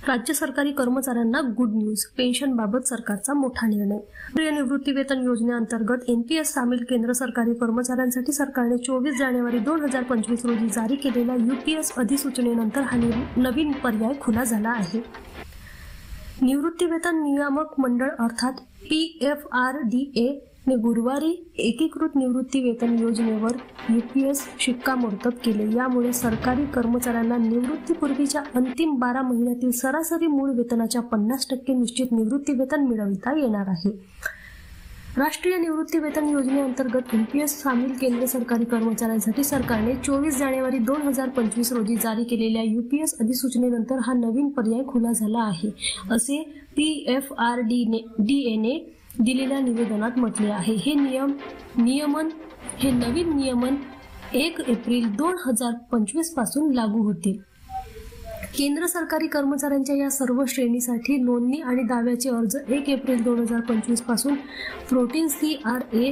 राज्य सरकारी कर्मचाऱ्यांना गुड न्यूज, पेन्शनबाबत सरकारचा मोठा निर्णय। राष्ट्रीय निवृत्ती वेतन योजनेअंतर्गत एनपीएस सामील केंद्र सरकारी कर्मचाऱ्यांसाठी सरकारने 24 जानेवारी 2025 रोजी जारी केलेल्या यूपीएस अधिसूचनेनंतर हा नवीन पर्याय खुला झाला आहे। निवृत्ती वेतन नियामक मंडळ अर्थात PFRDA ने गुरुवारी एकीकृत निवृत्ती वेतन योजनेवर यूपीएस शिक्कामोर्तब केले। यामुळे सरकारी कर्मचाऱ्यांना निवृत्तीपूर्वीच्या अंतिम 12 महिन्यातील सरासरी मूळ वेतनाच्या 50% निश्चित निवृत्ती वेतन मिळविता येणार आहे। राष्ट्रीय निवृत्ती वेतन योजनेअंतर्गत एनपीएस सामील केंद्र सरकारी कर्मचाऱ्यांसाठी सरकारने 24 जानेवारी 2025 रोजी जारी केलेल्या यूपीएस अधिसूचनेनंतर हा नवीन पर्याय खुला झाला आहे, असे PFRDA ने दिलेल्या निवेदनात म्हटले आहे। हे नवीन नियमन 1 एप्रिल 2025 पासून लागू होतील। केंद्र सरकारी कर्मचाऱ्यांच्या या सर्व श्रेणीसाठी नोंदणी आणि दाव्याचे अर्ज 1 एप्रिल 2025 पासून 14CRA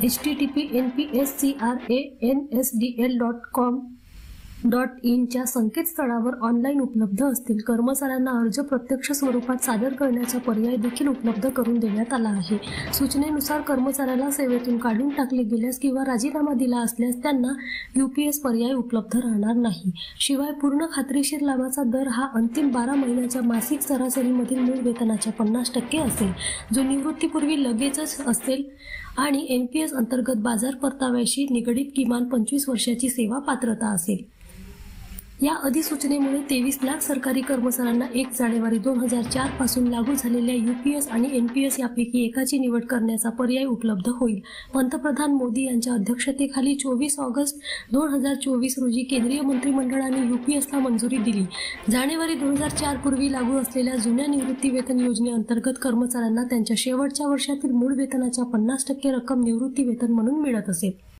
http://npscra.nsdl.com.in च्या संकेतस्थळावर ऑनलाईन उपलब्ध असतील। कर्मचाऱ्यांना अर्ज प्रत्यक्ष स्वरूपात सादर करण्याचा पर्याय देखील उपलब्ध करून देण्यात आला आहे। सूचनेनुसार कर्मचाऱ्याला सेवेतून काढून टाकले गेल्यास किंवा राजीनामा दिला असल्यास त्यांना यूपीएस पर्याय उपलब्ध राहणार नाही। शिवाय पूर्ण खात्रीशीर लाभाचा दर हा अंतिम 12 महिन्याच्या मासिक सरासरीमधील मूळ वेतनाच्या 50% असेल, जो निवृत्तीपूर्वी लगेचच असेल आणि एनपीएस अंतर्गत बाजार परताव्याशी निगडीत किमान 25 वर्षाची सेवा पात्रता असेल। या अधिसूचनेमुळे 23 लाख सरकारी कर्मचाऱ्यांना 1 जानेवारी 2004 पासून लागू झालेल्या यूपीएस आणि एनपीएस यापैकी एकाची निवड करण्याचा पर्याय उपलब्ध होईल। पंतप्रधान मोदी यांच्या अध्यक्षतेखाली 24 ऑगस्ट 2024 रोजी केंद्रीय मंत्रिमंडळाने यूपीएसला मंजुरी दिली। जानेवारी 2004 पूर्वी लागू असलेल्या जुन्या निवृत्ती वेतन योजनेअंतर्गत कर्मचाऱ्यांना त्यांच्या शेवटच्या वर्षातील मूळ वेतनाच्या 50% रक्कम निवृत्ती वेतन म्हणून मिळत असे।